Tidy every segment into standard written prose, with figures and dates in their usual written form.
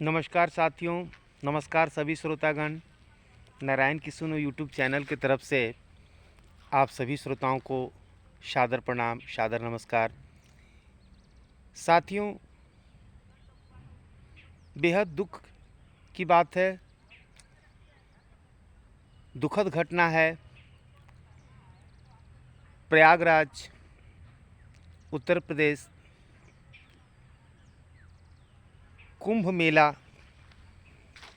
नमस्कार साथियों, नमस्कार सभी श्रोतागण। नारायण की सुनो यूट्यूब चैनल की तरफ से आप सभी श्रोताओं को सादर प्रणाम, सादर नमस्कार। साथियों, बेहद दुख की बात है, दुखद घटना है। प्रयागराज, उत्तर प्रदेश, कुंभ मेला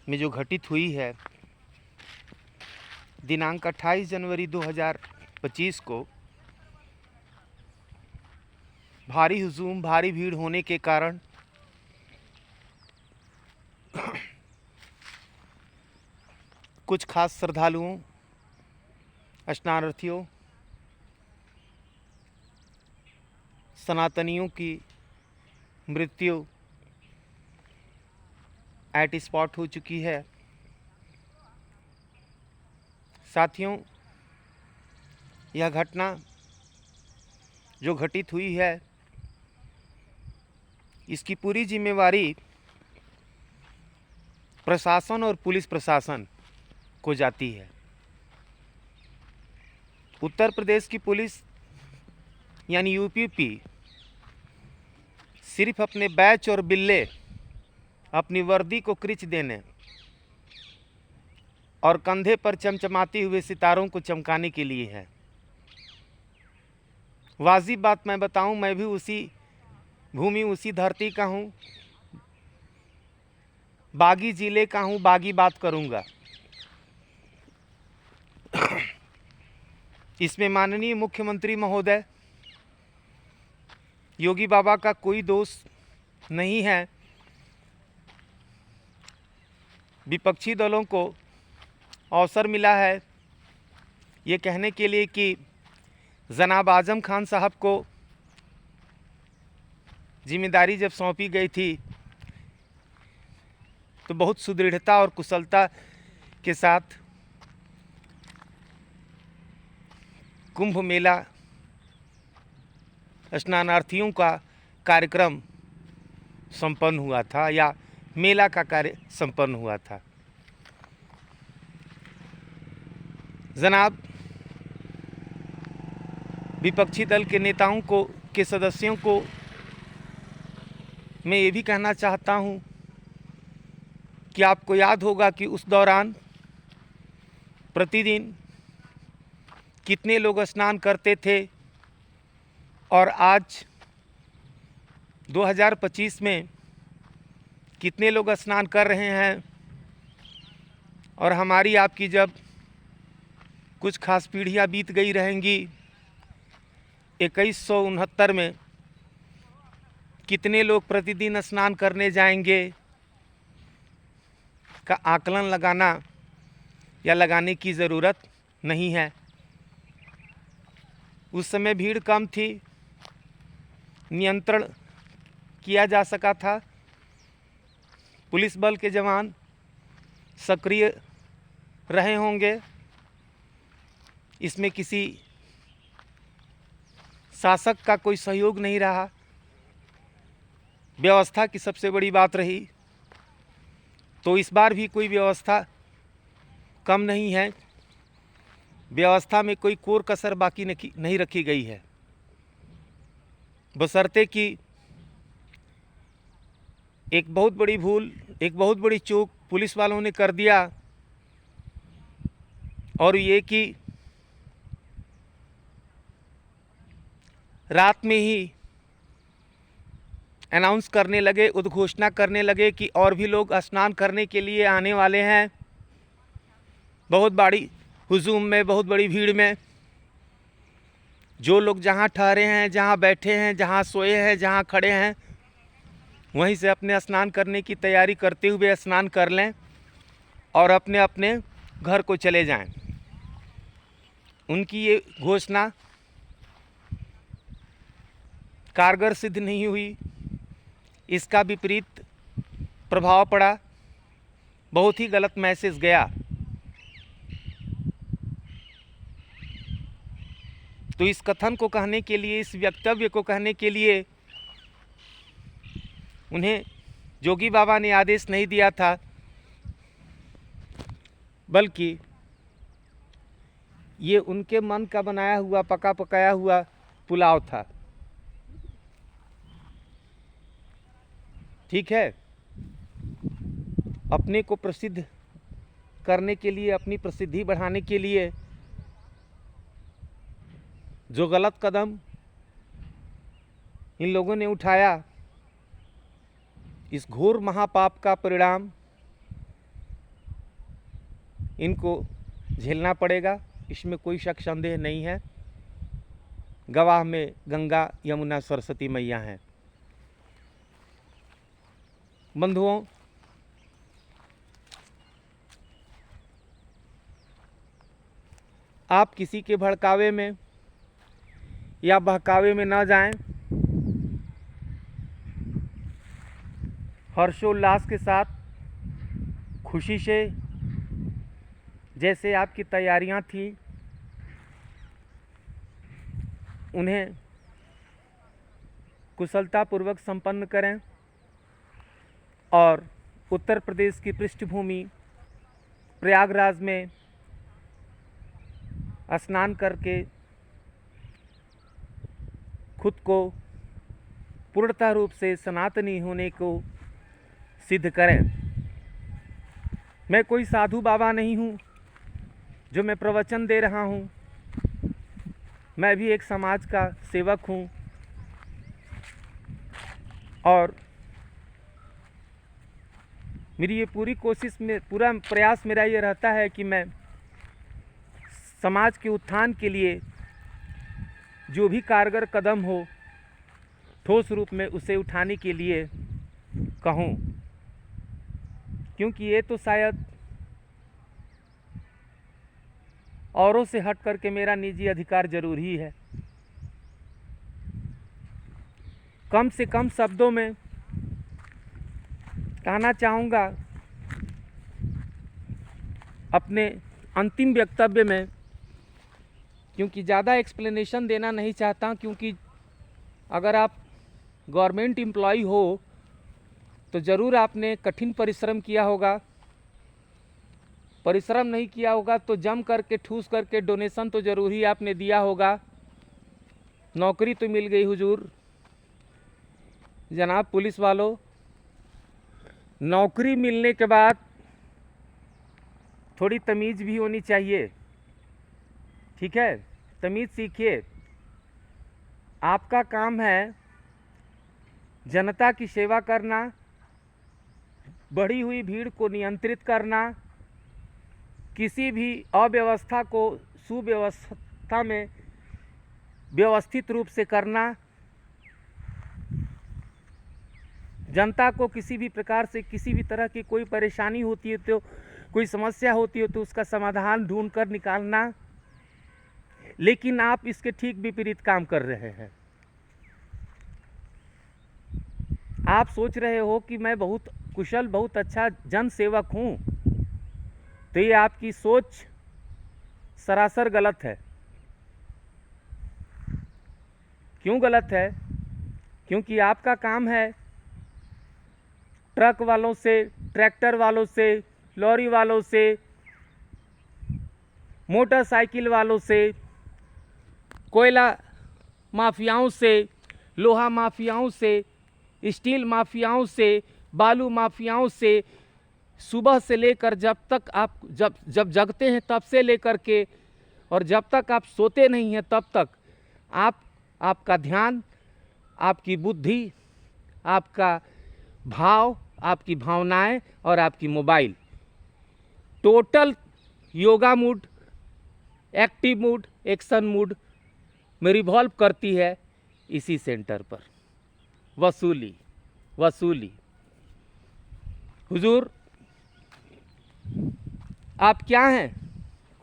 में जो घटित हुई है, दिनांक 28 जनवरी 2025 को भारी हुजूम, भारी भीड़ होने के कारण कुछ खास श्रद्धालुओं, स्नानार्थियों, सनातनियों की मृत्यु एट स्पॉट हो चुकी है। साथियों, यह घटना जो घटित हुई है, इसकी पूरी जिम्मेवारी प्रशासन और पुलिस प्रशासन को जाती है। उत्तर प्रदेश की पुलिस यानी यूपीपी सिर्फ अपने बैच और बिल्ले, अपनी वर्दी को क्रिच देने और कंधे पर चमचमाती हुए सितारों को चमकाने के लिए है। वाजिब बात मैं बताऊं, मैं भी उसी भूमि, उसी धरती का हूं, बागी जिले का हूं, बागी बात करूंगा। इसमें माननीय मुख्यमंत्री महोदय योगी बाबा का कोई दोष नहीं है। विपक्षी दलों को अवसर मिला है ये कहने के लिए कि जनाब आजम खान साहब को जिम्मेदारी जब सौंपी गई थी तो बहुत सुदृढ़ता और कुशलता के साथ कुंभ मेला स्नानार्थियों का कार्यक्रम संपन्न हुआ था, या मेला का कार्य संपन्न हुआ था। जनाब विपक्षी दल के नेताओं को, के सदस्यों को मैं ये भी कहना चाहता हूँ कि आपको याद होगा कि उस दौरान प्रतिदिन कितने लोग स्नान करते थे, और आज 2025 में कितने लोग स्नान कर रहे हैं। और हमारी आपकी जब कुछ खास पीढ़ियाँ बीत गई रहेंगी, 2169 में कितने लोग प्रतिदिन स्नान करने जाएंगे का आकलन लगाना या लगाने की ज़रूरत नहीं है। उस समय भीड़ कम थी, नियंत्रण किया जा सका था, पुलिस बल के जवान सक्रिय रहे होंगे। इसमें किसी शासक का कोई सहयोग नहीं रहा, व्यवस्था की सबसे बड़ी बात रही। तो इस बार भी कोई व्यवस्था कम नहीं है, व्यवस्था में कोई कोर कसर बाकी नहीं रखी गई है, बशर्ते कि एक बहुत बड़ी भूल, एक बहुत बड़ी चूक पुलिस वालों ने कर दिया, और ये कि रात में ही अनाउंस करने लगे, उद्घोषणा करने लगे कि और भी लोग स्नान करने के लिए आने वाले हैं। बहुत बड़ी हुजूम में, बहुत बड़ी भीड़ में जो लोग जहां ठहरे हैं, जहां बैठे हैं, जहां सोए हैं, जहां खड़े हैं, वहीं से अपने स्नान करने की तैयारी करते हुए स्नान कर लें और अपने अपने घर को चले जाएं। उनकी ये घोषणा कारगर सिद्ध नहीं हुई, इसका विपरीत प्रभाव पड़ा, बहुत ही गलत मैसेज गया। तो इस कथन को कहने के लिए, इस वक्तव्य को कहने के लिए उन्हें जोगी बाबा ने आदेश नहीं दिया था, बल्कि ये उनके मन का बनाया हुआ पका पकाया हुआ पुलाव था। ठीक है, अपने को प्रसिद्ध करने के लिए, अपनी प्रसिद्धि बढ़ाने के लिए जो गलत कदम इन लोगों ने उठाया, इस घोर महापाप का परिणाम इनको झेलना पड़ेगा, इसमें कोई शक संदेह नहीं है। गवाह में गंगा, यमुना, सरस्वती मैया हैं। बंधुओं, आप किसी के भड़कावे में या बहकावे में न जाएं। हर्षोल्लास के साथ, खुशी से, जैसे आपकी तैयारियां थी, उन्हें कुशलतापूर्वक संपन्न करें और उत्तर प्रदेश की पृष्ठभूमि प्रयागराज में स्नान करके खुद को पूर्णतः रूप से सनातनी होने को सिद्ध करें। मैं कोई साधु बाबा नहीं हूँ जो मैं प्रवचन दे रहा हूँ। मैं भी एक समाज का सेवक हूँ और मेरी ये पूरी कोशिश में, पूरा प्रयास मेरा ये रहता है कि मैं समाज के उत्थान के लिए जो भी कारगर कदम हो, ठोस रूप में उसे उठाने के लिए कहूँ, क्योंकि ये तो शायद औरों से हट करके मेरा निजी अधिकार जरूर ही है। कम से कम शब्दों में कहना चाहूँगा अपने अंतिम वक्तव्य में, क्योंकि ज़्यादा एक्सप्लेनेशन देना नहीं चाहता, क्योंकि अगर आप गवर्नमेंट एम्प्लॉय हो तो ज़रूर आपने कठिन परिश्रम किया होगा। परिश्रम नहीं किया होगा तो जम करके, ठूस करके डोनेशन तो ज़रूर ही आपने दिया होगा। नौकरी तो मिल गई हुजूर। जनाब पुलिस वालों, नौकरी मिलने के बाद थोड़ी तमीज़ भी होनी चाहिए। ठीक है, तमीज़ सीखिए। आपका काम है जनता की सेवा करना, बढ़ी हुई भीड़ को नियंत्रित करना, किसी भी अव्यवस्था को सुव्यवस्था में व्यवस्थित रूप से करना, जनता को किसी भी प्रकार से, किसी भी तरह की कोई परेशानी होती है तो, कोई समस्या होती है तो उसका समाधान ढूंढ कर निकालना। लेकिन आप इसके ठीक विपरीत काम कर रहे हैं। आप सोच रहे हो कि मैं बहुत कुशल, बहुत अच्छा जन सेवक हूँ, तो ये आपकी सोच सरासर गलत है। क्यों गलत है? क्योंकि आपका काम है ट्रक वालों से, ट्रैक्टर वालों से, लॉरी वालों से, मोटरसाइकिल वालों से, कोयला माफियाओं से, लोहा माफियाओं से, स्टील माफियाओं से, बालू माफियाओं से, सुबह से लेकर जब तक आप जब जगते हैं तब से लेकर के, और जब तक आप सोते नहीं हैं तब तक आपका ध्यान, आपकी बुद्धि, आपका भाव, आपकी भावनाएं और आपकी mobile total yoga mood, active mood, action mood में रिवॉल्व करती है इसी सेंटर पर। वसूली, वसूली। हुजूर, आप क्या हैं?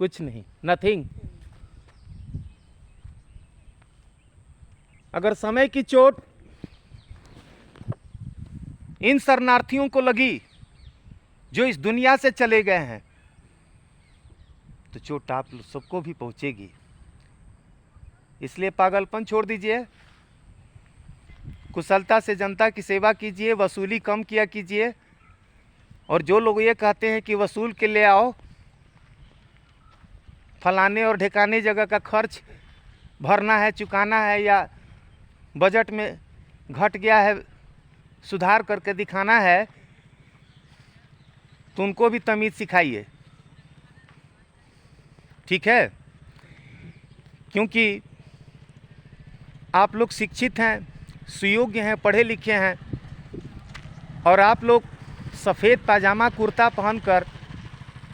कुछ नहीं, नथिंग। अगर समय की चोट इन शरणार्थियों को लगी जो इस दुनिया से चले गए हैं, तो चोट आप सबको भी पहुंचेगी। इसलिए पागलपन छोड़ दीजिए, कुशलता से जनता की सेवा कीजिए, वसूली कम किया कीजिए। और जो लोग ये कहते हैं कि वसूल के ले आओ, फलाने और ढिकाने जगह का खर्च भरना है, चुकाना है, या बजट में घट गया है, सुधार करके दिखाना है, तो उनको भी तमीज़ सिखाइए, ठीक है? क्योंकि आप लोग शिक्षित हैं, सुयोग्य हैं, पढ़े लिखे हैं, और आप लोग सफ़ेद पाजामा कुर्ता पहनकर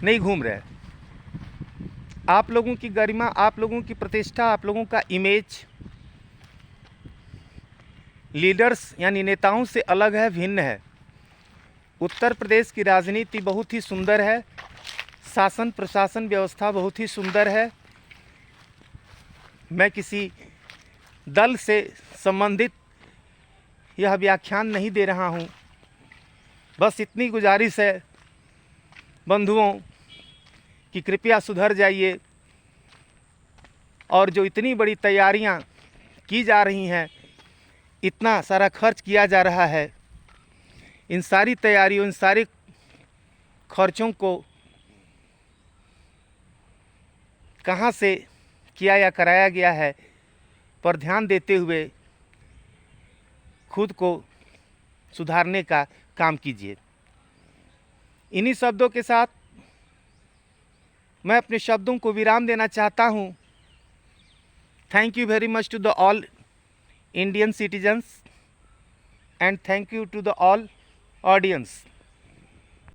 नहीं घूम रहे। आप लोगों की गरिमा, आप लोगों की प्रतिष्ठा, आप लोगों का इमेज लीडर्स यानी नेताओं से अलग है, भिन्न है। उत्तर प्रदेश की राजनीति बहुत ही सुंदर है, शासन प्रशासन व्यवस्था बहुत ही सुंदर है। मैं किसी दल से संबंधित यह व्याख्यान नहीं दे रहा हूँ, बस इतनी गुजारिश है बंधुओं कि कृपया सुधर जाइए, और जो इतनी बड़ी तैयारियां की जा रही हैं, इतना सारा खर्च किया जा रहा है, इन सारी तैयारियों, इन सारे खर्चों को कहाँ से किया या कराया गया है पर ध्यान देते हुए खुद को सुधारने का काम कीजिए। इन्हीं शब्दों के साथ मैं अपने शब्दों को विराम देना चाहता हूँ। Thank you very much to the all Indian citizens and thank you to the all audience.